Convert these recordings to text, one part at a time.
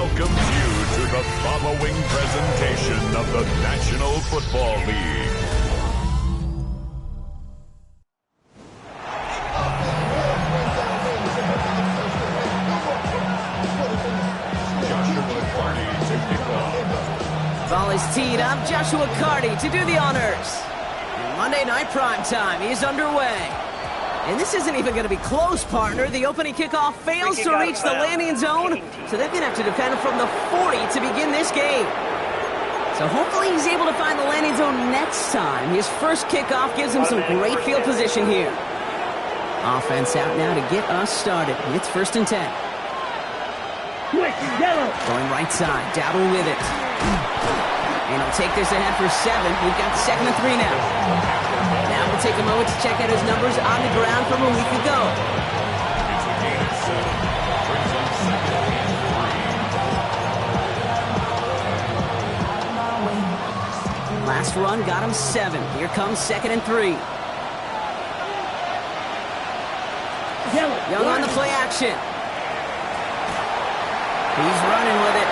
welcomes you to the following presentation of the National Football League. Ball is teed up. Joshua Carty to do the honors. Monday Night Primetime is underway. And this isn't even going to be close, partner. The opening kickoff fails to reach the landing zone, so they're going to have to defend from the 40 to begin this game. So hopefully he's able to find the landing zone next time. His first kickoff gives him some great field position here. Offense out now to get us started. It's 1st and 10. Going right side, Dowdle with it. And he'll take this ahead for 7. We've got 2nd and 3 now. Now we'll take a moment to check out his numbers on the ground from a week ago. Last run got him 7. Here comes 2nd and 3. Young on the play action. He's running with it.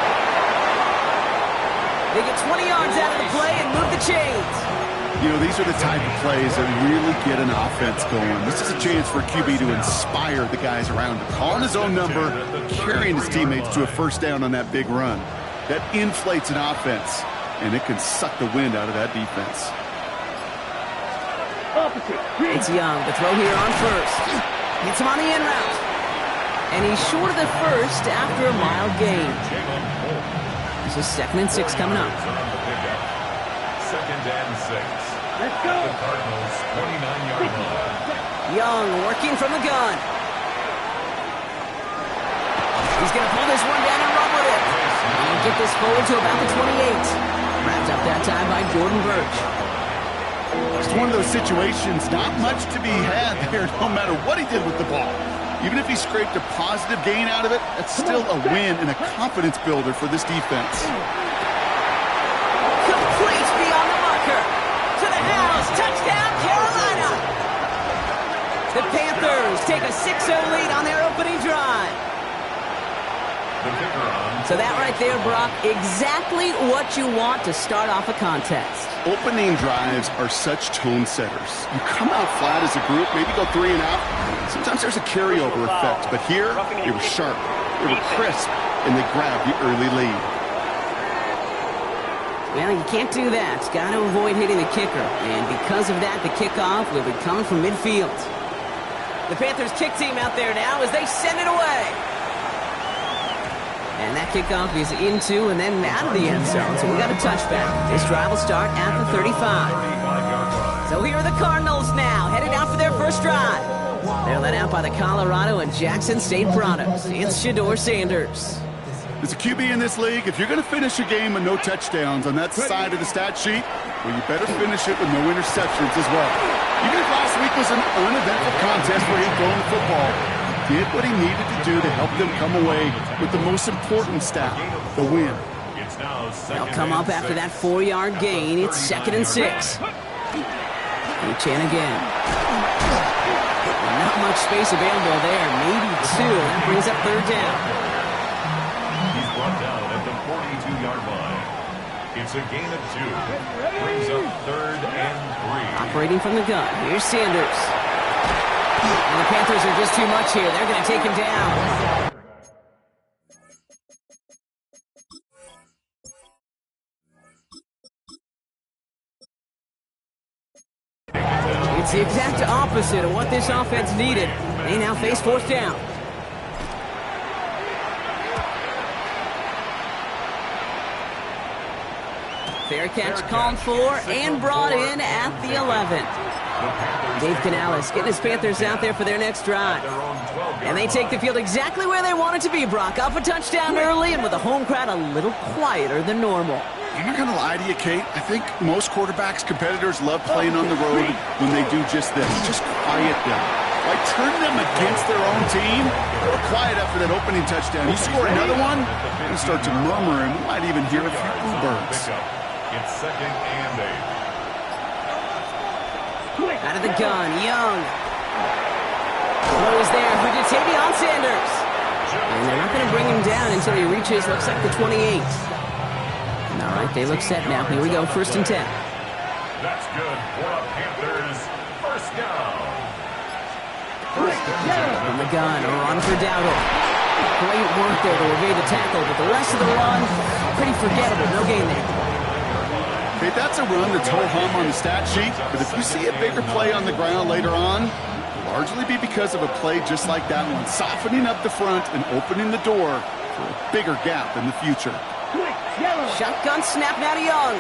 They get 20 yards out of the play and move the chains. You know, these are the type of plays that really get an offense going. This is a chance for QB to inspire the guys around him. Calling his own number, carrying his teammates to a first down on that big run. That inflates an offense, and it can suck the wind out of that defense. It's Young to throw here on first. Gets him on the in route. And he's short of the first after a mild gain. This is 2nd and 6 coming up. 2nd and 6. Let's go. The Cardinals' 29-yard line. Young working from the gun. He's going to pull this one down and run with it. And get this forward to about the 28. Wrapped up that time by Jordan Birch. It's one of those situations, not much to be had there, no matter what he did with the ball. Even if he scraped a positive gain out of it, that's still a win and a confidence builder for this defense. Complete beyond the marker. To the house. Touchdown, Carolina. The Panthers take a 6-0 lead on their opening drive. So that right there, Brock, exactly what you want to start off a contest. Opening drives are such tone setters. You come out flat as a group, maybe go 3 and out. Sometimes there's a carryover effect, but here, they were sharp, they were crisp, and they grabbed the early lead. Well, you can't do that. Got to avoid hitting the kicker. And because of that, the kickoff will be coming from midfield. The Panthers kick team out there now as they send it away. And that kickoff is into and then out of the end zone. So we got a touchback. This drive will start at the 35. So here are the Cardinals now, headed out for their first drive. They're led out by the Colorado and Jackson State products. It's Shedeur Sanders. As a QB in this league, if you're going to finish a game with no touchdowns on that side of the stat sheet, well, you better finish it with no interceptions as well. Even if last week was an uneventful contest for him throwing the football, he did what he needed to do to help them come away with the most important stat, the win. They'll come up after that 4-yard gain. It's 2nd and 6. Reach in again. Not much space available there. Maybe 2. That brings up 3rd down. He's brought down at the 42-yard line. It's a gain of 2. Brings up 3rd and 3. Operating from the gun. Here's Sanders. And the Panthers are just too much here. They're going to take him down. It's the exact opposite of what this offense needed. They now face 4th down. Fair catch called for and brought in at the 11. Dave Canales getting his Panthers out there for their next drive. And they take the field exactly where they want it to be, Brock. Up a touchdown early and with a home crowd a little quieter than normal. I'm not going to lie to you, Kate. I think most quarterbacks, competitors love playing on the road when they do just this. Just quiet them. By turning them against their own team, they were quiet after that opening touchdown. You score another one, and start to murmur, and we might even hear a few bluebirds. It's 2nd and 8. Out of the gun, Young. Throws there for Jatavion Sanders. And they're not going to bring him down until he reaches, looks like the 28. All right, they look set now. Here we go, 1st and 10. That's good for the Panthers. First down. From the gun, a run for Dowdle. Great work there to evade the tackle, but the rest of the run, pretty forgettable. No gain there. Okay, that's a run that's ho-hum on the stat sheet, but if you see a bigger play on the ground later on, it'll largely be because of a play just like that one, softening up the front and opening the door for a bigger gap in the future. Shotgun snap now to Young.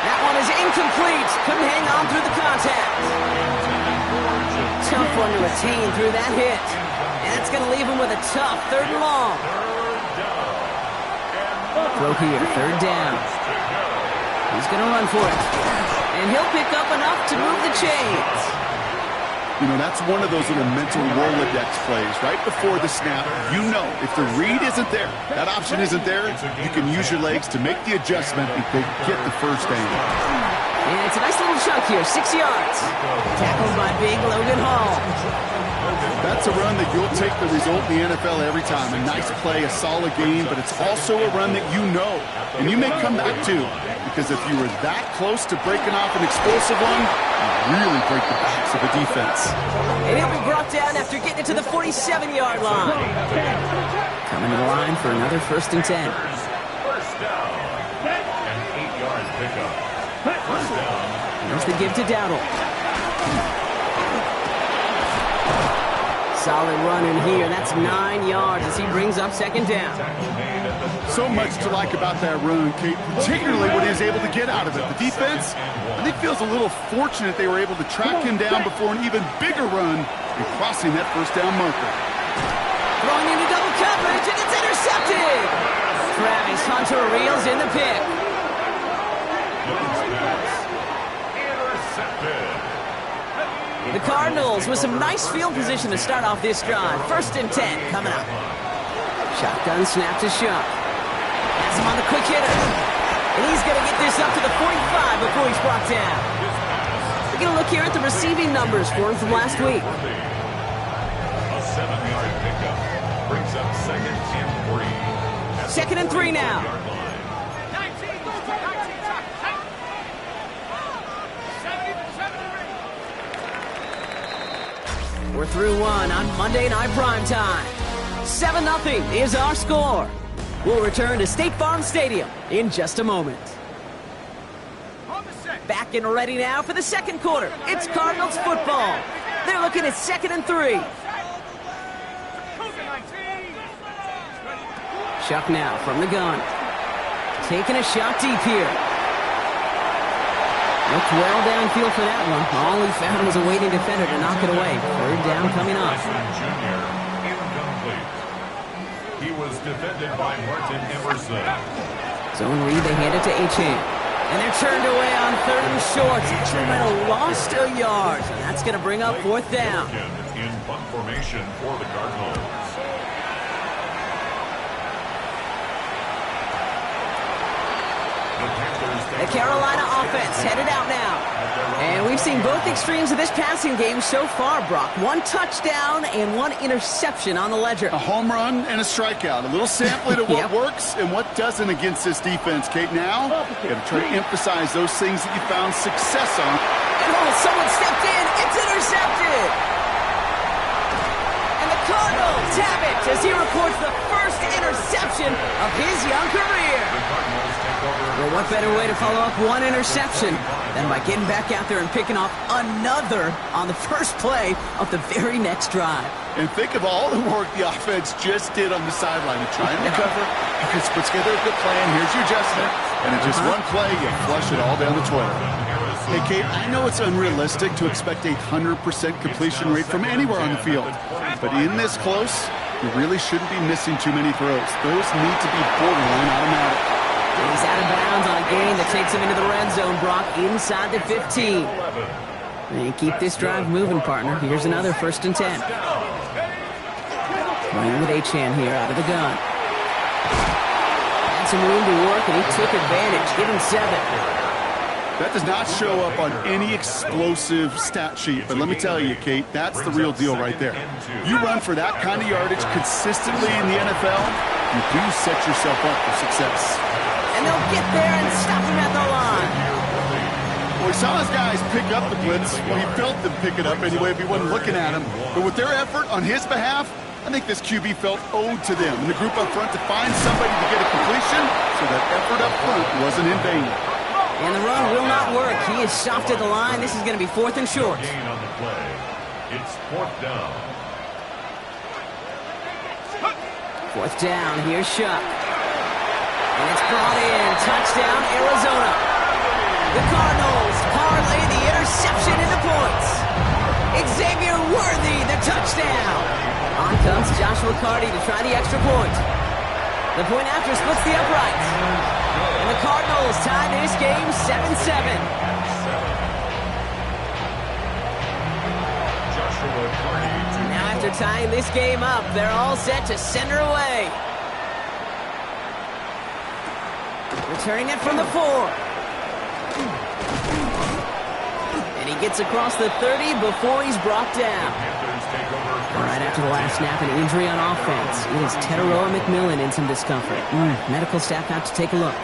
That one is incomplete. Couldn't hang on through the contact. Tough one to retain through that hit. And it's going to leave him with a tough 3rd and long. Throw here, 3rd down. He's going to run for it. And he'll pick up enough to move the chains. You know, that's one of those little mental Rolodex plays. Right before the snap, you know if the read isn't there, that option isn't there, you can use your legs to make the adjustment and go get the first angle. And it's a nice little chunk here, 6 yards. Tackled by big Logan Hall. That's a run that you'll take the result in the NFL every time. A nice play, a solid game, but it's also a run that you know, and you may come back to, because if you were that close to breaking off an explosive one, you really break the backs of a defense. And he'll be brought down after getting it to the 47-yard line. Coming to the line for another 1st and 10. First down. An 8-yard pickup. First down. Here's the give to Dowdle. Solid run in here. That's 9 yards as he brings up 2nd down. So much to like about that run, Kate, particularly what he was able to get out of it. The defense, I think, feels a little fortunate they were able to track him down before an even bigger run and crossing that 1st down marker. Throwing into double coverage, and it's intercepted! Travis Hunter reels in the pick. The Cardinals with some nice field position to start off this drive. 1st and 10 coming up. Shotgun snap to Shuck. Has him on the quick hitter. And he's going to get this up to the 45 before he's brought down. We're going to look here at the receiving numbers for him from last week. A 7-yard pickup brings up 2nd and 3. 2nd and 3 now. We're through one on Monday Night Primetime. 7-0 is our score. We'll return to State Farm Stadium in just a moment. Back and ready now for the 2nd quarter. It's Cardinals football. They're looking at 2nd and 3. Shuck now from the gun. Taking a shot deep here. Looked well downfield for that one. All he found was a waiting defender to knock it away. 3rd down coming up. Incomplete. He was defended by Martin Emerson. Zone read, they hand it to Achane. And they're turned away on 3rd and short. Actually might have lost a yard. And that's going to bring up 4th down. In punt formation for the Cardinals. The Carolina offense headed out now. And we've seen both extremes of this passing game so far, Brock. 1 touchdown and 1 interception on the ledger. A home run and a strikeout. A little sampling of what works and what doesn't against this defense, Kate. Now, you got to try to emphasize those things that you found success on. And someone stepped in. It's intercepted. And the Cardinals have it as he records the first interception of his young career. Well, what better way to follow up 1 interception than by getting back out there and picking off another on the first play of the very next drive. And think of all the work the offense just did on the sideline to try and recover. You can put together a good plan. Here's your adjustment. And in just one play, you flush it all down the toilet. Hey, Kate, I know it's unrealistic to expect a 100% completion rate from anywhere on the field. But in this close, you really shouldn't be missing too many throws. Those need to be borderline automatic. He's out of bounds on a gain that takes him into the red zone, Brock, inside the 15. And keep this drive moving, partner. Here's another 1st and 10. Playing with Achane here out of the gun. Had some room to work, and he took advantage. Give him 7. That does not show up on any explosive stat sheet, but let me tell you, Kate, that's the real deal right there. You run for that kind of yardage consistently in the NFL, you do set yourself up for success. And they'll get there and stop him at the line. Well, he saw his guys pick up the blitz. Well, he felt them pick it up anyway if he wasn't looking at him. But with their effort on his behalf, I think this QB felt owed to them and the group up front to find somebody to get a completion, so that effort up front wasn't in vain. And the run will not work. He is stopped at the line. This is going to be 4th and short. Gain on the play. It's 4th down. 4th down. Here's Shuck. And it's brought in. Touchdown, Arizona. The Cardinals parlay the interception into points. Xavier Worthy, the touchdown. On comes Joshua Carty to try the extra point. The point after splits the uprights. And the Cardinals tie this game 7-7. Now after tying this game up, they're all set to send her away. Returning it from the 4. And he gets across the 30 before he's brought down. Right after the last snap, an injury on offense. It is Teteroa McMillan in some discomfort. Medical staff out to take a look.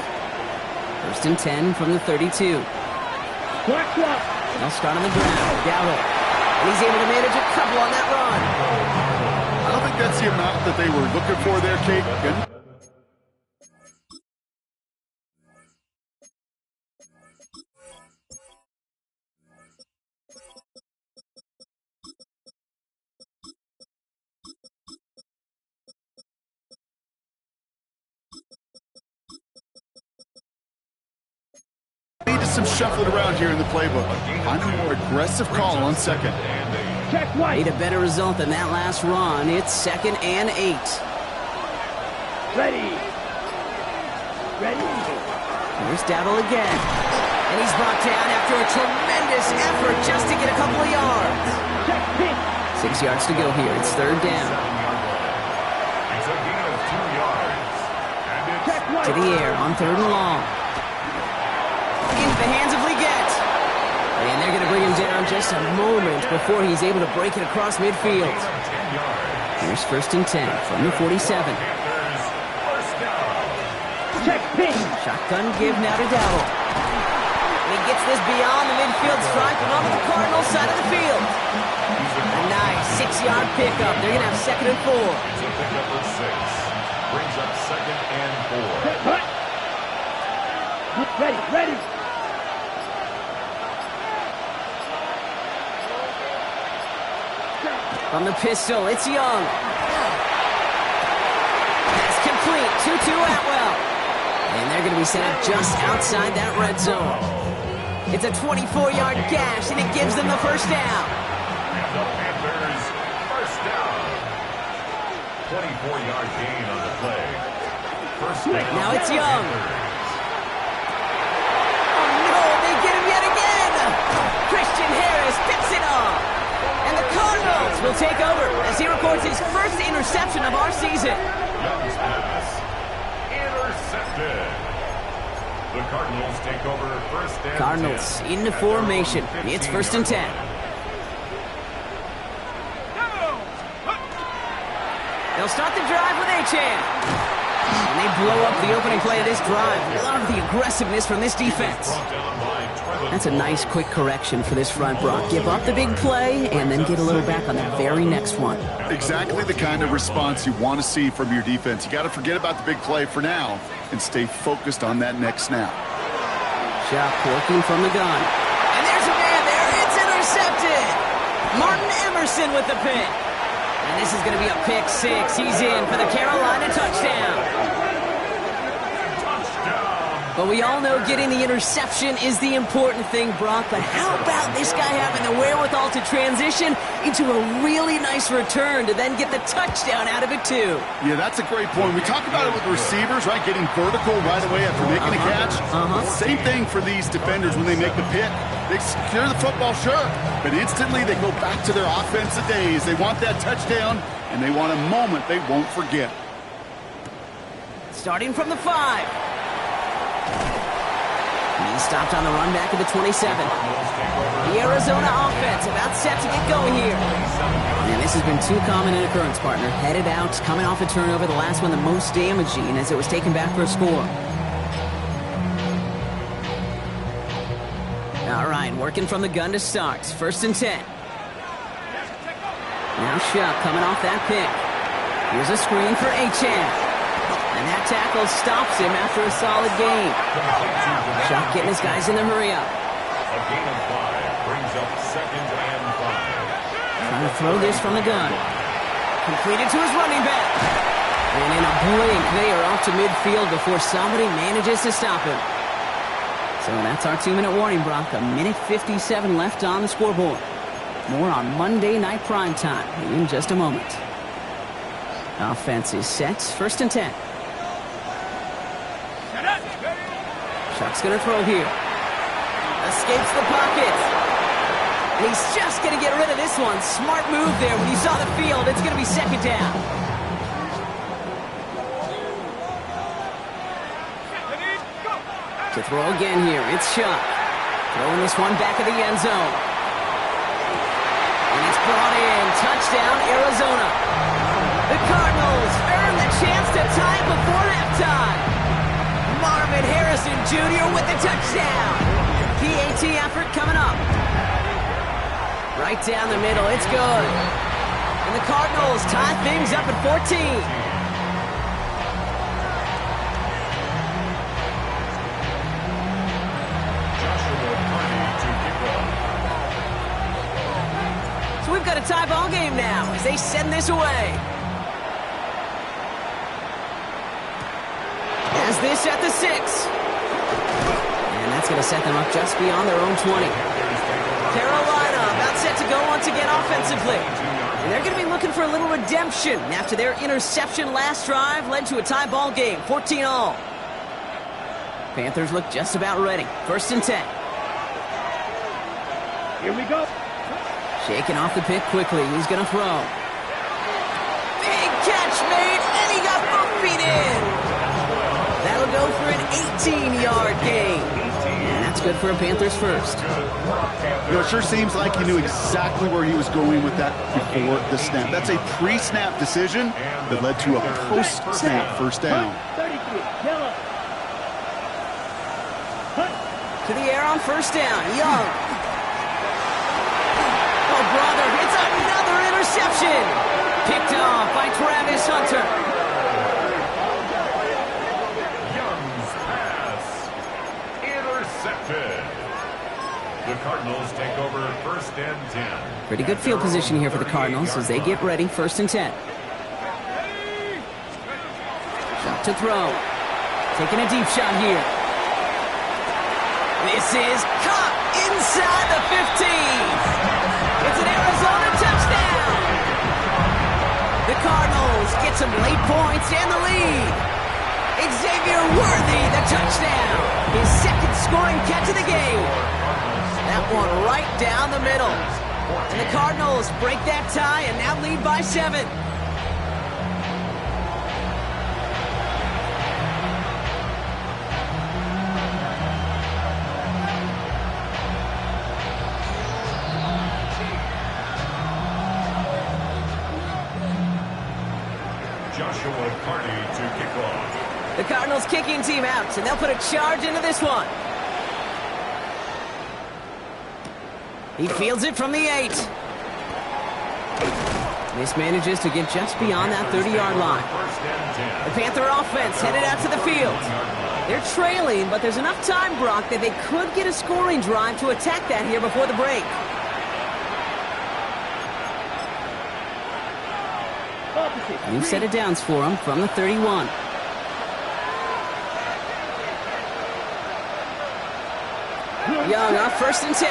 1st and 10 from the 32. They'll start on the ground. Gallo. And he's able to manage a couple on that run. I don't think that's the amount that they were looking for there, Kate. Some shuffling around here in the playbook. Find a more aggressive call on 2nd. Need a better result than that last run. It's 2nd and 8. Ready. Here's Dowdle again. And he's brought down after a tremendous effort just to get a couple of yards. 6 yards to go here. It's 3rd down. It's a gain of 2 yards. And To the air on 3rd and long. Into the hands of Leggett. And they're going to bring him down just a moment before he's able to break it across midfield. Here's 1st and 10 from the 47. Shotgun give now to Dowdle. And he gets this beyond the midfield stripe and onto the Cardinals side of the field. A nice 6-yard pickup. They're going to have 2nd and 4. It's a pickup of 6. Brings up 2nd and 4. Ready. From the pistol, it's Young. That's complete. 2-2 Atwell. And they're going to be set up just outside that red zone. It's a 24-yard gash, and it gives them the 1st down. And the Panthers, 1st down. 24-yard gain on the play. 1st down. Now it's Young. Oh, no, they get him yet again. Christian Harris picks it up. And the Cardinals will take over as he records his 1st interception of our season. Young's pass intercepted. The Cardinals take over 1st and 10. Cardinals into formation. It's 1st and 10. They'll start the drive with Achane. And they blow up the opening play of this drive. Love the aggressiveness from this defense. That's a nice quick correction for this front, Brock. Give up the big play and then get a little back on the very next one. Exactly the kind of response you want to see from your defense. You got to forget about the big play for now and stay focused on that next snap. Shot working from the gun. And there's a man there. It's intercepted. Martin Emerson with the pick. And this is going to be a pick 6. He's in for the Carolina touchdown. But we all know getting the interception is the important thing, Brock. But how about this guy having the wherewithal to transition into a really nice return to then get the touchdown out of it, too? Yeah, that's a great point. We talk about it with receivers, right? Getting vertical right away after making a catch. Same thing for these defenders when they make the pick. They secure the football, sure, but instantly they go back to their offensive days. They want that touchdown, and they want a moment they won't forget. Starting from the 5. He's stopped on the run back at the 27. The Arizona offense about set to get going here. And this has been too common an occurrence, partner. Headed out, coming off a turnover, the last one the most damaging as it was taken back for a score. All right, working from the gun to start. 1st and 10. Now Shuck coming off that pick. Here's a screen for Achane. And that tackle stops him after a solid gain. Shuck getting his guys in the hurry up. A gain of 5 brings up 2nd and 5. Trying to throw this from the gun. Completed to his running back. And in a blink, they are off to midfield before somebody manages to stop him. So that's our 2-minute warning, Brock. 1:57 left on the scoreboard. More on Monday Night Primetime in just a moment. Offense is set. 1st and 10. Shuck's going to throw here. Escapes the pocket. And he's just going to get rid of this one. Smart move there when you saw the field. It's going to be 2nd down. To throw again here, it's Shuck. Throwing this one back of the end zone. And it's brought in. Touchdown, Arizona. The Cardinals earn the chance to tie it before halftime. Marvin Harrison Jr. with the touchdown. PAT effort coming up. Right down the middle, it's good. And the Cardinals tie things up at 14. We've got a tie ball game now as they send this away. As this at the 6. And that's going to set them up just beyond their own 20. Carolina about set to go once again offensively. And they're going to be looking for a little redemption after their interception last drive led to a tie ball game, 14-all. Panthers look just about ready. 1st and 10. Here we go. Shaking off the pick quickly. He's going to throw. Big catch made, and he got both feet in. That'll go for an 18-yard gain. And that's good for a Panthers first. You know, it sure seems like he knew exactly where he was going with that before the snap. That's a pre-snap decision that led to a post-snap first down. To the air on 1st down. Young. Oh, brother, it's another interception. Picked off by Travis Hunter. Young's pass intercepted. The Cardinals take over 1st and 10. Pretty good field position here for the Cardinals as they get ready. 1st and 10. Shot to throw. Taking a deep shot here. This is caught inside the 15. It's an Arizona touchdown. The Cardinals get some late points and the lead. Xavier Worthy, the touchdown. His 2nd scoring catch of the game. That one right down the middle. And the Cardinals break that tie and now lead by 7. To kick off. The Cardinals kicking team out, and they'll put a charge into this one. He fields it from the 8. This manages to get just beyond that 30-yard line. The Panther offense headed out to the field. They're trailing, but there's enough time, Brock, that they could get a scoring drive to attack that here before the break. New set of downs for him from the 31. Young off 1st and 10.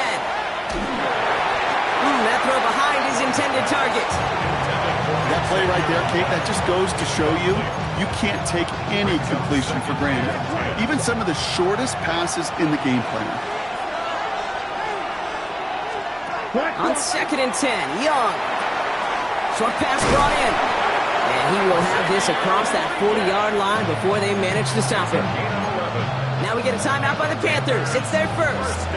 That throw behind his intended target. That play right there, Kate, that just goes to show you, you can't take any completion for granted. Even some of the shortest passes in the game plan. On 2nd and 10, Young. Short pass brought in. And he will have this across that 40-yard line before they manage to stop him. Now we get a timeout by the Panthers. It's their first.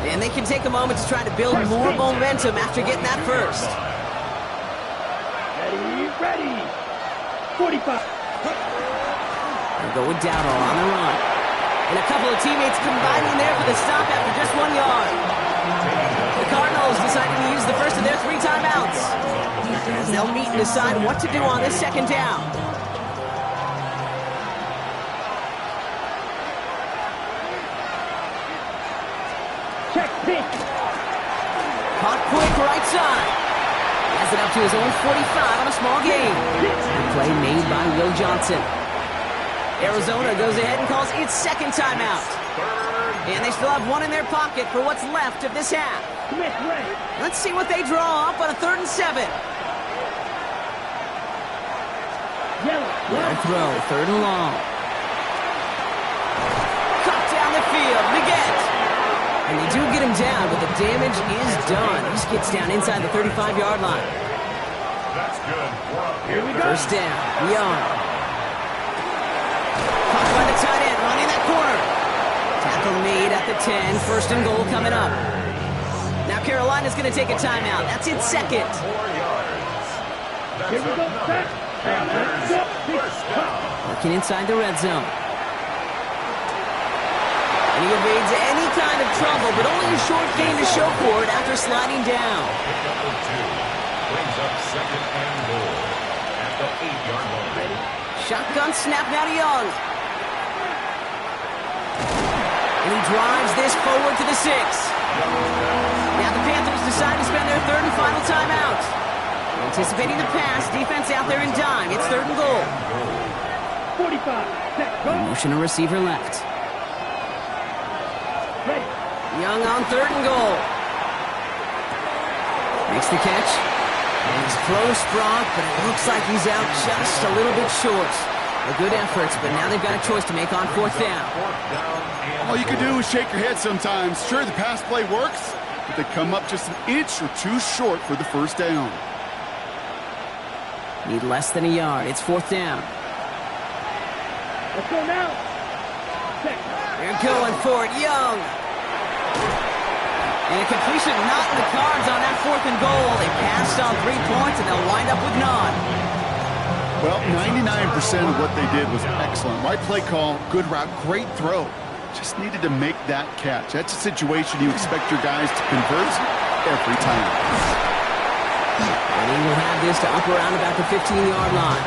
And they can take a moment to try to build more momentum after getting that first. Ready. 45. They'll go with Dowdle on the run. And a couple of teammates combining there for the stop after just 1 yard. The Cardinals deciding to use the first of their 3 timeouts, as they'll meet and decide what to do on this second down. Check pitch. Caught quick right side. Has it up to his own 45 on a small gain. The play made by Will Johnson. Arizona goes ahead and calls its second timeout. And they still have 1 in their pocket for what's left of this half. Let's see what they draw up on a 3rd and 7. Well throw, 3rd and long. Cut down the field, Leggett. And they do get him down, but the damage is done. He just gets down inside the 35-yard line. That's good. Here we go. First down, Young. Caught by the tight end, running that corner. Tackle made at the 10, 1st and goal coming up. Now Carolina's going to take a timeout. That's its second. 4 yards. Here we go. Set. First down. Working inside the red zone. And he evades any kind of trouble, but only a short gain to show for it after sliding down. Pickup of 2. Brings up 2nd and goal at the 8-yard line. Shotgun snap now to Young. And he drives this forward to the 6. Now the Panthers decide to spend their 3rd and final timeout. Anticipating the pass, defense out there in dime. It's 3rd and goal. 45. Set. Go. Motion a receiver left. Ready. Young on 3rd and goal. Makes the catch. And he's close, Brock, but it looks like he's out just a little bit short. A good efforts, but now they've got a choice to make on 4th down. All you can do is shake your head sometimes. Sure, the pass play works, but they come up just an inch or 2 short for the 1st down. Need less than a yard. It's 4th down. Let's go now. Set. They're going for it, Young. And a completion not in the cards on that 4th and goal. They passed on 3 points, and they'll wind up with none. Well, 99% of what they did was excellent. Right play call, good route, great throw. Just needed to make that catch. That's a situation you expect your guys to convert every time. And he will have this to up around about the 15-yard line.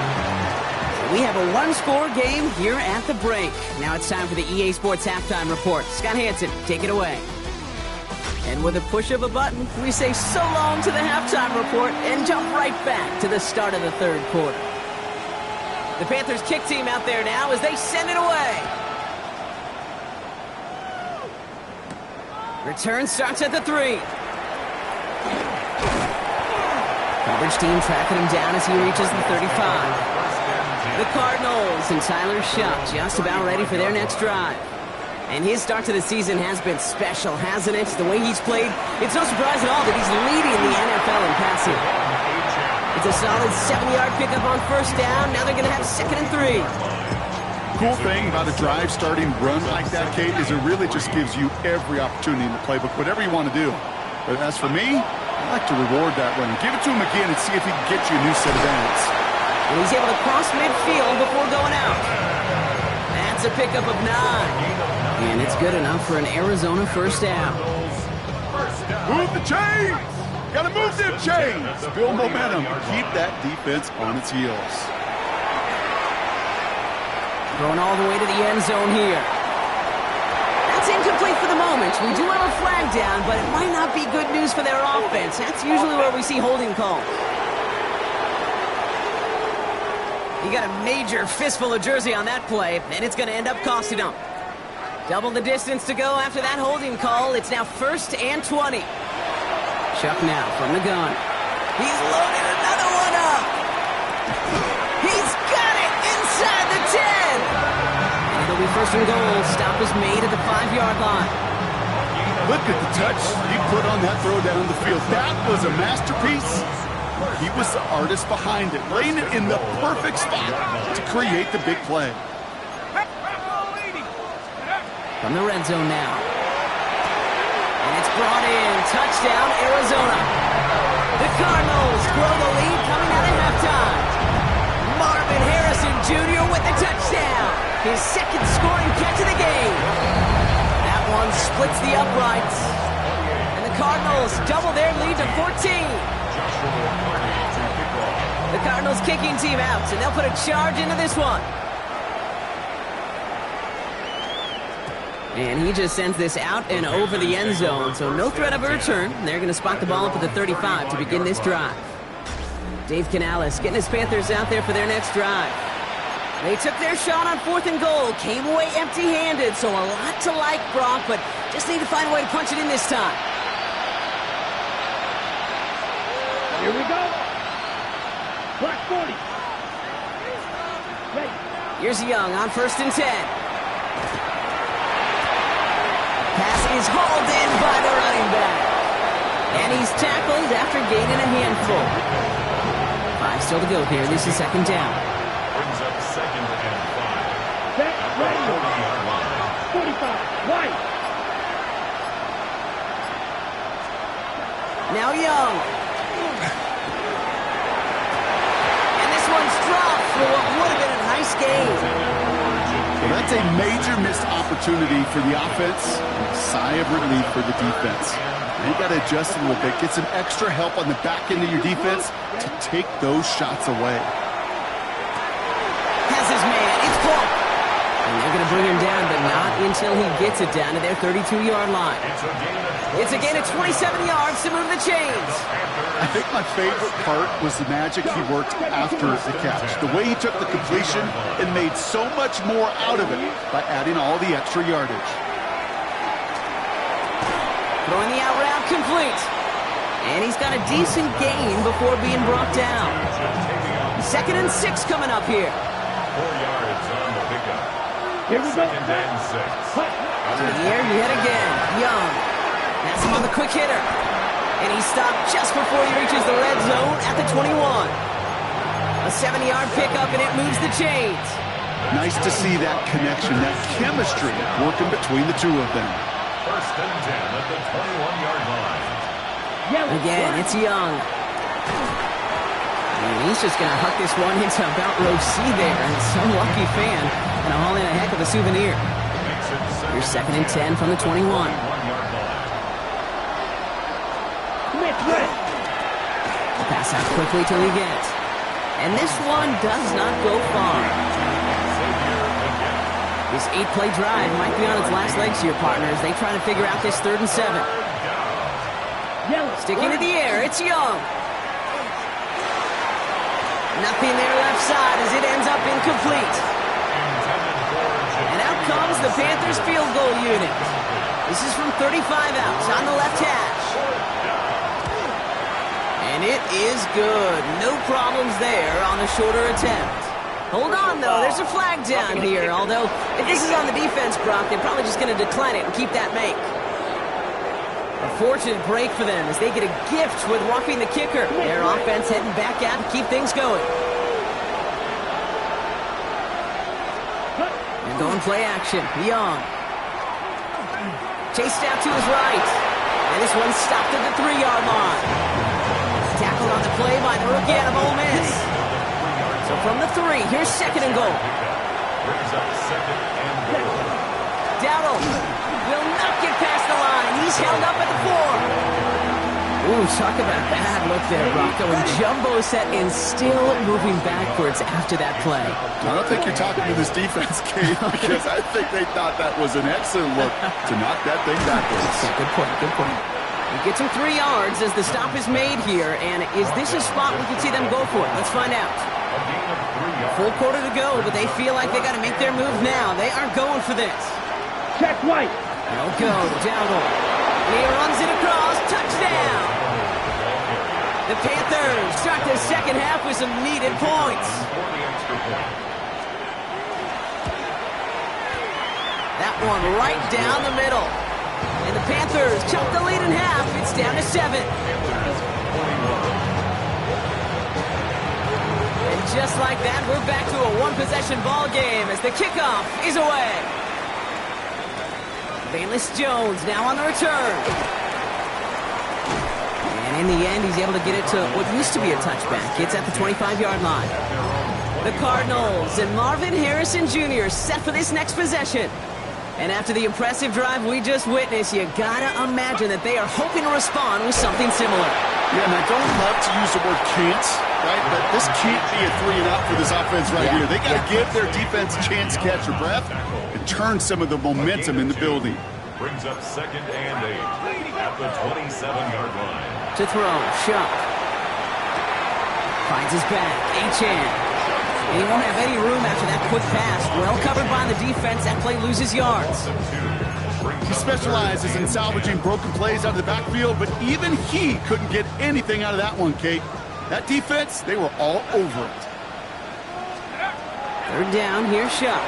We have a 1-score game here at the break. Now it's time for the EA Sports Halftime Report. Scott Hansen, take it away. And with a push of a button, we say so long to the halftime report and jump right back to the start of the 3rd quarter. The Panthers kick team out there now as they send it away. Return starts at the 3. Coverage team tracking him down as he reaches the 35. The Cardinals and Tyler Shutt just about ready for their next drive. And his start to the season has been special, hasn't it? The way he's played, it's no surprise at all that he's leading the NFL in passing. It's a solid 7-yard pickup on 1st down. Now they're going to have 2nd and 3. Cool thing about a drive starting run like that, Kate, is it really just gives you every opportunity in the playbook, whatever you want to do. But as for me, I like to reward that run. Give it to him again and see if he can get you a new set of downs. And he's able to cross midfield before going out. That's a pickup of 9. And it's good enough for an Arizona 1st down. Move the chains! Gotta move them chains! Build momentum. Keep that defense on its heels. Going all the way to the end zone here. That's incomplete for the moment. We do have a flag down, but it might not be good news for their offense. That's usually where we see holding calls. He got a major fistful of jersey on that play, and it's going to end up costing him. Double the distance to go after that holding call. It's now 1st and 20. Chuck now from the gun. He's loaded another one up. He's got it inside the 10. And it'll be 1st and goal. Stop is made at the 5-yard line. Look at the touch he put on that throw down the field. That was a masterpiece. He was the artist behind it, laying it in the perfect spot to create the big play. From the red zone now. And it's brought in. Touchdown, Arizona. The Cardinals grow the lead coming out of halftime. Marvin Harrison Jr. with the touchdown. His second scoring catch of the game. That one splits the uprights. And the Cardinals double their lead to 14. The Cardinals kicking team out, and they'll put a charge into this one. And he just sends this out and over the end zone, so no threat of a return. They're going to spot the ball up at the 35 to begin this drive. Dave Canales getting his Panthers out there for their next drive. They took their shot on 4th and goal, came away empty-handed, so a lot to like, Brock, but just need to find a way to punch it in this time. Here we go. Black 40. Ready. Here's Young on 1st and 10. Pass is hauled in by the running back. And he's tackled after gaining a handful. 5 still to go here. This is 2nd down. Brings up 2nd and 5. Set, ready. 40-yard line. 45. White. Now Young. And this one's dropped for what would have been a nice game. Well, that's a major missed opportunity for the offense. Sigh of relief for the defense. They got to adjust a little bit, get some extra help on the back end of your defense to take those shots away. Has his man. It's Paul. And they're going to bring him down, but not until he gets it down to their 32-yard line. It's a gain of 27 yards to move the chains. I think my favorite part was the magic he worked after the catch. The way he took the completion and made so much more out of it by adding all the extra yardage. Throwing the out route complete. And he's got a decent gain before being brought down. 2nd and 6 coming up here. 4 yards on the pickup. Here we go. 2nd and 6. To the air yet again. Young. That's him on the quick hitter. And he stopped just before he reaches the red zone at the 21. A 7-yard pickup, and it moves the chains. Nice to see that connection, that chemistry working between the two of them. 1st and 10 at the 21-yard line. Yellow. Again, it's Young. And he's just going to huck this one into about row C there. And some lucky fan going to haul in a heck of a souvenir. Here's 2nd and 10 from the 21. 1-yard line. Pass out quickly till he gets. And this one does not go far. This 8-play drive might be on its last legs here, partners. They try to figure out this 3rd and 7. Sticking to the air, it's Young. Nothing there left side as it ends up incomplete. And out comes the Panthers field goal unit. This is from 35 out on the left hash. And it is good. No problems there on a shorter attempt. Hold on, though. There's a flag down here. Although, if this is on the defense, Brock, they're probably just going to decline it and keep that make. A fortunate break for them as they get a gift with roughing the kicker. Their offense heading back out to keep things going. And going play action. Young. Chased out to his right. And this one stopped at the 3-yard line. Tackled on the play by the rookie out of Ole Miss. So from the 3, here's 2nd and goal. Brings up 2nd and goal. Dowdle will not get past the line. He's held up at the 4. Ooh, talk about a bad look there, Rocco. And jumbo set and still moving backwards after that play. I don't think you're talking to this defense, Kate, because I think they thought that was an excellent look to knock that thing backwards. Good point, good point. He gets him 3 yards as the stop is made here. And is this a spot we can see them go for it? Let's find out. A gain of 3 yards. Full quarter to go, but they feel like they got to make their move now. They aren't going for this. Check White. They'll go. Dowdle. He runs it across. Touchdown. The Panthers start the second half with some needed points. For the extra point. That one right down the middle. And the Panthers chop the lead in half. It's down to 7. Panthers 41. And just like that, we're back to a one-possession ball game as the kickoff is away. Bayless Jones now on the return. And in the end, he's able to get it to what used to be a touchback. It's at the 25-yard line. The Cardinals and Marvin Harrison Jr. set for this next possession. And after the impressive drive we just witnessed, you gotta imagine that they are hoping to respond with something similar. Yeah, and I don't love to use the word can't, right? But this can't be a 3-and-out for this offense right here. They gotta give their defense a chance to catch their breath and turn some of the momentum in the building. Brings up 2nd and 8 at the 27-yard line. To throw, Shuck. Finds his back, Achane. And he won't have any room after that quick pass. Well covered by the defense. That play loses yards. He specializes in salvaging broken plays out of the backfield, but even he couldn't get anything out of that one, Kate. That defense, they were all over it. 3rd down, here's Shuck.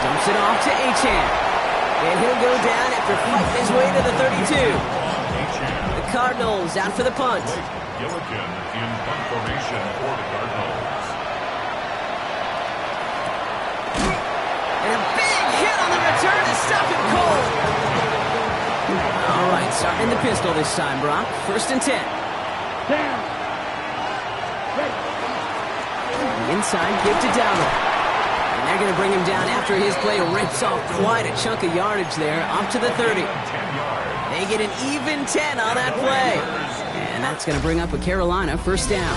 Dumps it off to Achane. And he'll go down after fighting his way to the 32. The Cardinals out for the punt. Gilligan in punt formation for the Cardinals. And a big hit on the return to stop him cold. All right, starting the pistol this time, Brock. 1st and 10. Down. Ready. Inside, give to Dowdle. And they're going to bring him down after his play rips off quite a chunk of yardage there, up to the 30. They get an even 10 on that play. And that's going to bring up a Carolina 1st down.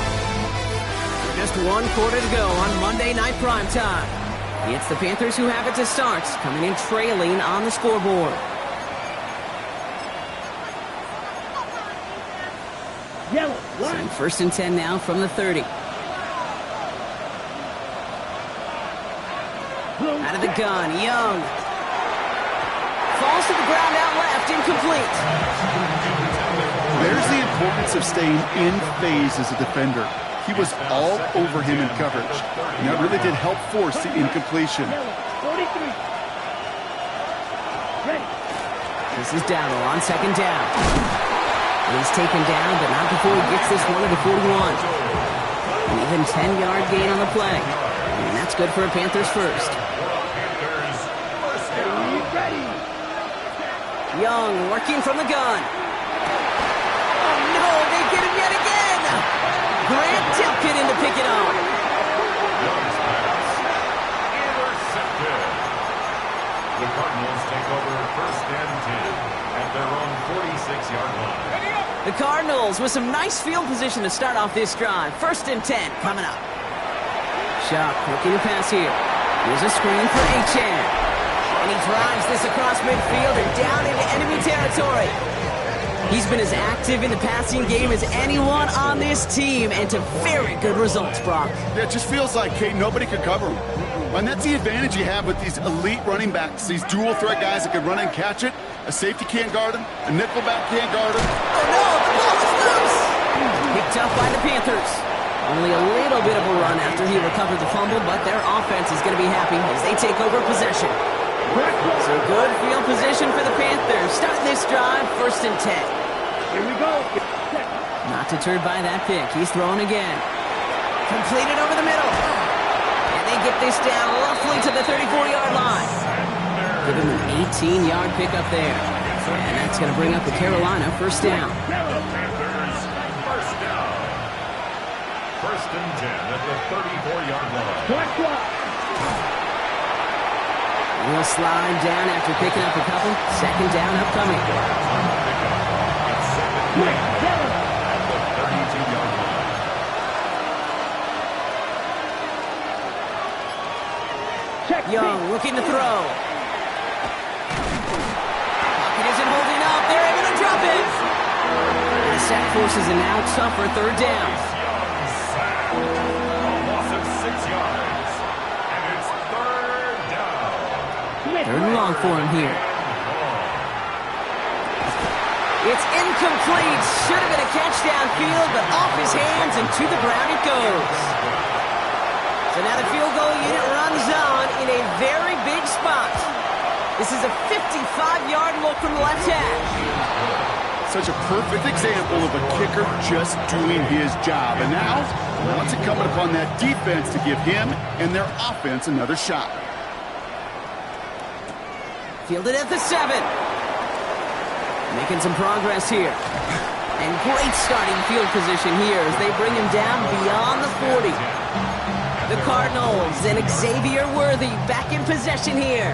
Just 1 quarter to go on Monday Night Primetime. It's the Panthers who have it to start, coming in trailing on the scoreboard. Yellow. And 1st and 10 now from the 30. Out of the gun, Young. Falls to the ground out left, incomplete. There's the importance of staying in phase as a defender. He was all over him in coverage, and that really did help force the incompletion. 43. Ready. This is Dowdle on 2nd down. He's taken down, but not before he gets this one to the 41. An even 10-yard gain on the play. And that's good for a Panthers 1st. Ready. Young working from the gun. Oh no, they get him yet again. Grant Tipkin in to pick it up. Young's pass intercepted. The Cardinals take over 1st and 10 at their own 46-yard line. The Cardinals with some nice field position to start off this drive. 1st and 10 coming up. Shuck looking to pass here. Here's a screen for Achane. And he drives this across midfield and down into enemy territory. He's been as active in the passing game as anyone on this team, and to very good results, Brock. Yeah, it just feels like, Kate, nobody could cover him. And that's the advantage you have with these elite running backs, these dual threat guys that can run and catch it. A safety can't guard him, a nickelback can't guard him. Oh no, the ball is loose! Picked up by the Panthers. Only a little bit of a run after he recovered the fumble, but their offense is going to be happy as they take over possession. So good field position for the Panthers. Starting this drive, 1st and 10. Here we go. Not deterred by that pick. He's throwing again. Completed over the middle. And they get this down roughly to the 34-yard line. Give him an 18-yard pickup there. And that's going to bring up the Carolina 1st down. Panthers 1st down. 1st and 10 at the 34-yard line. He'll slide down after picking up a couple. 2nd down upcoming. It's 2nd down at the 32-yard line. Young looking to throw. Pocket isn't holding up. They're able to drop it. The sack forces a now tougher 3rd down. Young sack. A loss of 6 yards. And it's 3rd down. 3rd and long for him here. It's incomplete. Should have been a catch downfield, but off his hands and to the ground it goes. So now the field goal unit runs on in a very big spot. This is a 55-yard look from the left hash. Such a perfect example of a kicker just doing his job. And now it's incumbent upon that defense to give him and their offense another shot. Fielded at the 7. Making some progress here. And great starting field position here as they bring him down beyond the 40. The Cardinals and Xavier Worthy back in possession here.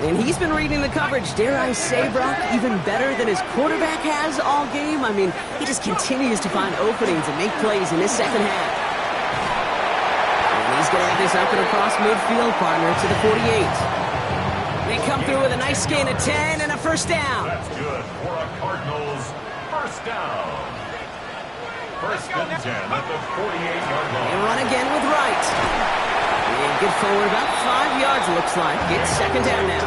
And he's been reading the coverage, dare I say, Brock, even better than his quarterback has all game. I mean, he just continues to find openings and make plays in this second half. And he's going to have this up and across midfield, partner, to the 48. They come through with a nice gain of 10 and a first down. That's good for a Cardinals first down. First and 10 at the 48-yard line. And run again with Wright. And get forward about 5 yards, looks like. It's second down now.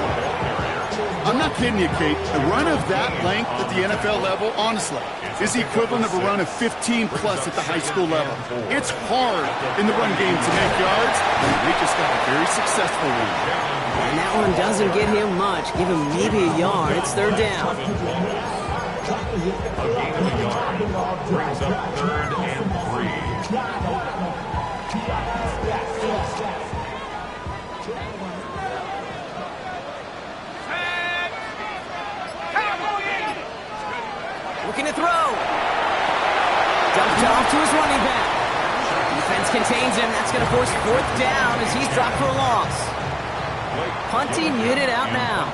I'm not kidding you, Kate. A run of that length at the NFL level, honestly, is the equivalent of a run of 15-plus at the high school level. It's hard in the run game to make yards, and they just got a very successful one. And that one doesn't get him much. Give him maybe a yard. It's third down. A gain of a yard brings up third and 3. Looking to throw. Dumped off to his running back. Defense contains him. That's going to force fourth down as he's dropped for a loss. Punting unit out now.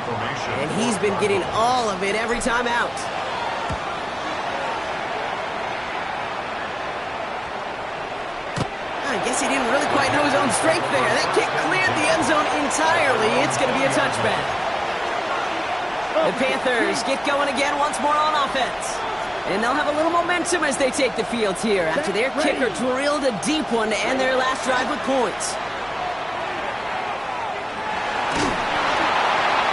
And he's been getting all of it every time out. I guess he didn't really quite know his own strength there. That kick cleared the end zone entirely. It's going to be a touchback. The Panthers get going again once more on offense. And they'll have a little momentum as they take the field here after their kicker drilled a deep one to end their last drive with points.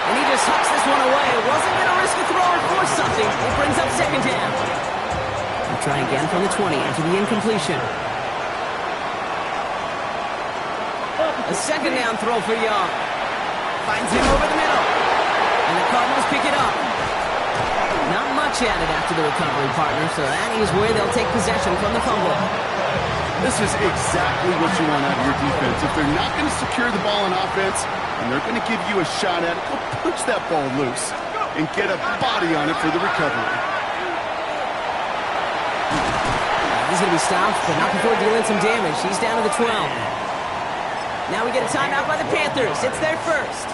And he just hucks this one away. Wasn't going to risk a throw or force something. It brings up second down. They'll try again from the 20 after the incompletion. A second down throw for Young. Finds him over the middle. And the Cardinals pick it up. Not much added after the recovery, partner, so that is where they'll take possession from the fumble. This is exactly what you want out of your defense. If they're not going to secure the ball on offense, and they're going to give you a shot at it, go push that ball loose and get a body on it for the recovery. He's going to be stopped, but not before dealing some damage. He's down to the 12. Now we get a timeout by the Panthers. It's their first.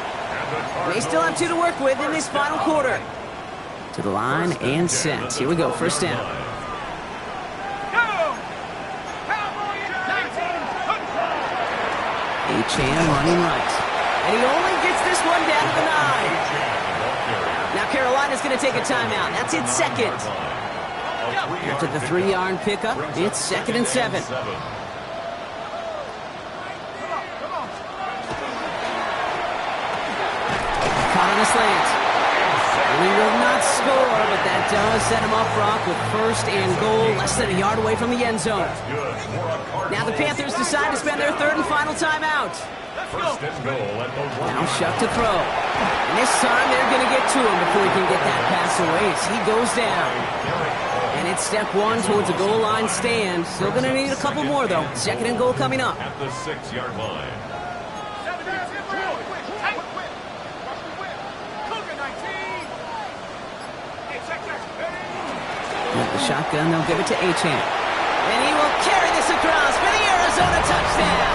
They still have 2 to work with in this final quarter. To the line and set. Here we go, first down. Achan running right. And he only gets this one down to the 9. Now Carolina's going to take a timeout. That's its second. After the 3-yard pickup, it's second and 7. Caught on a slant. He will not score, but that does set him up, Brock, with first and goal, less than a yard away from the end zone. Now the Panthers decide to spend their third and final timeout. Now Shuck to throw. And this time they're going to get to him before he can get that pass away as he goes down. And it's step 1 towards a goal line stand. Still going to need a couple more, though. Second and goal coming up. At the 6-yard line. With the shotgun, they'll give it to Achan. And he will carry this across for the Arizona touchdown.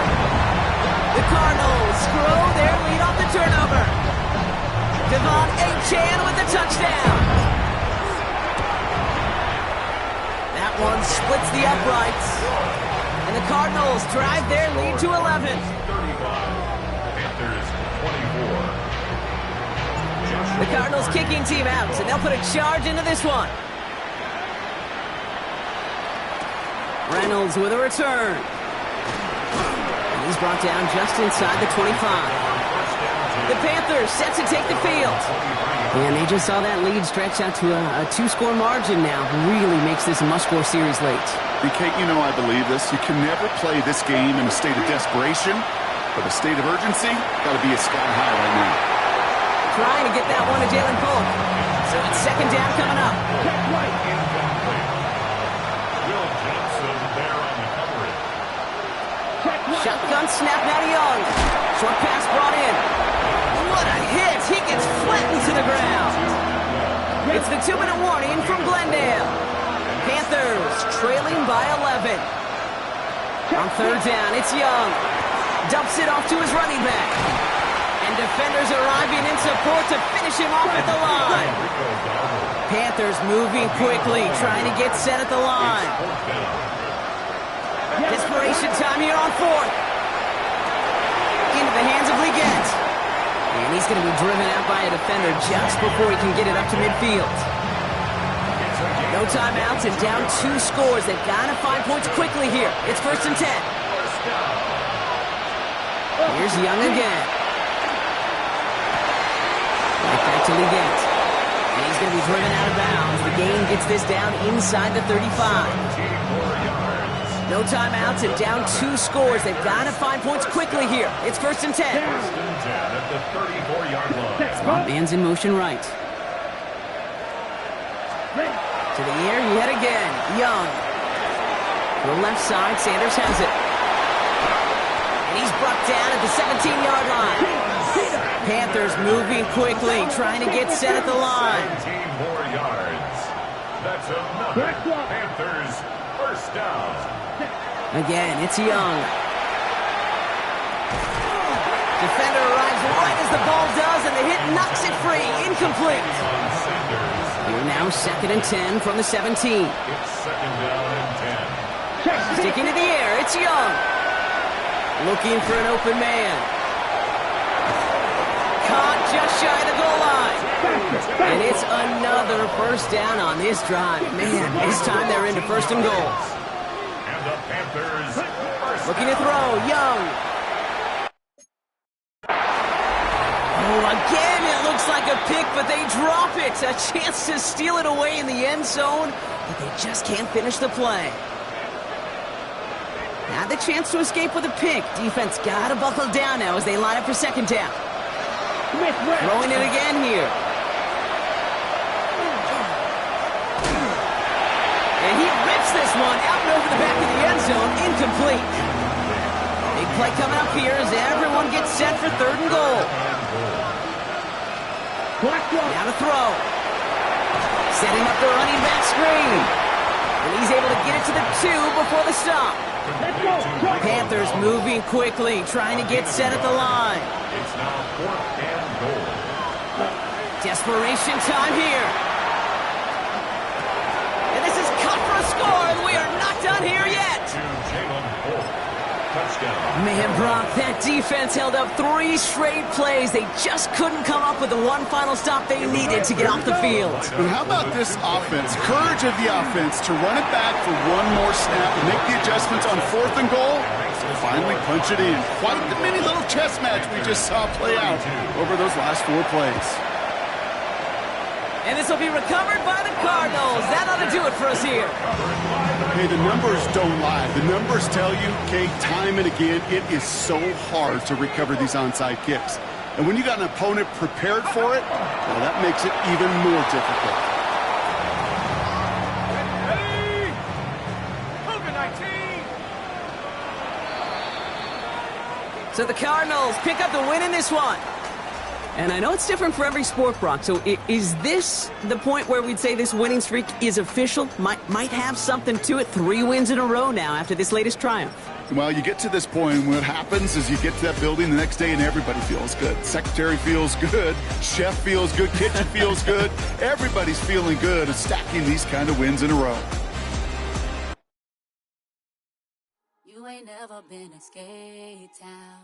The Cardinals grow their lead off the turnover. Devon Achan with the touchdown. That one splits the uprights. And the Cardinals drive their lead to 11. 35. Panthers 24. The Cardinals kicking team out, and they'll put a charge into this one. Reynolds with a return. And he's brought down just inside the 25. The Panthers set to take the field. And they just saw that lead stretch out to a 2-score margin now. Really makes this a must-score series late. And Kate, you know I believe this. You can never play this game in a state of desperation, but a state of urgency got to be a sky high right now. Trying to get that one to Jalen Polk. So it's second down coming up. Shotgun snap now to Young. Short pass brought in. What a hit. He gets flat beaten to the ground. It's the 2-minute warning from Glendale. Panthers trailing by 11. On third down, it's Young. Dumps it off to his running back. And defenders arriving in support to finish him off at the line. Panthers moving quickly, trying to get set at the line. Desperation time here on fourth. Into the hands of Leggett. And he's going to be driven out by a defender just before he can get it up to midfield. No timeouts and down 2 scores. They've got to find points quickly here. It's 1st and 10. Here's Young again. Right back to Leggett. And he's going to be driven out of bounds. The gain gets this down inside the 35. No timeouts and down 2 scores. They've got to find points quickly here. It's 1st and 10. 1st and 10 at the 34-yard line. Slot man's in motion right. To the air, yet again. Young. To the left side, Sanders has it. And he's brought down at the 17-yard line. Panthers moving quickly, trying to get set at the line. 17 more yards. That's another Panthers first down. Again, it's Young. Defender arrives right as the ball does, and the hit knocks it free. Incomplete. You're now 2nd and 10 from the 17. It's 2nd down and 10. Sticking to the air, it's Young. Looking for an open man. Caught just shy of the goal line. And it's another first down on this drive. Man, this time they're into 1st and goal. And the Panthers first Looking to throw, Young. Oh, again, it looks like a pick, but they drop it. A chance to steal it away in the end zone, but they just can't finish the play. Had the chance to escape with a pick. Defense got to buckle down now as they line up for 2nd down. Throwing it again here. And he rips this one out and over the back of the end zone. Incomplete. Big play coming up here as everyone gets set for 3rd and goal. Now to throw. Setting up the running back screen. And he's able to get it to the 2 before the stop. Panthers moving quickly, trying to get set at the line. It's now 4th and goal. Desperation time here. And this is cut for a score, and we are not done here yet. Touchdown. Man, Brock, that defense held up 3 straight plays. They just couldn't come up with the one final stop they needed to get off the field. And how about this offense? Courage of the offense to run it back for one more snap and make the adjustments on 4th and goal. Finally punch it in. Quite the mini little chess match we just saw play out over those last 4 plays. And this will be recovered by the Cardinals. That ought to do it for us here. Hey, the numbers don't lie. The numbers tell you, okay, time and again, it is so hard to recover these onside kicks. And when you got an opponent prepared for it, well, that makes it even more difficult. So the Cardinals pick up the win in this one. And I know it's different for every sport, Brock. So is this the point where we'd say this winning streak is official? Might have something to it. 3 wins in a row now after this latest triumph. Well, you get to this point, and what happens is you get to that building the next day and everybody feels good. Secretary feels good, chef feels good, kitchen feels good. Everybody's feeling good at stacking these kind of wins in a row. You ain't never been a skate town.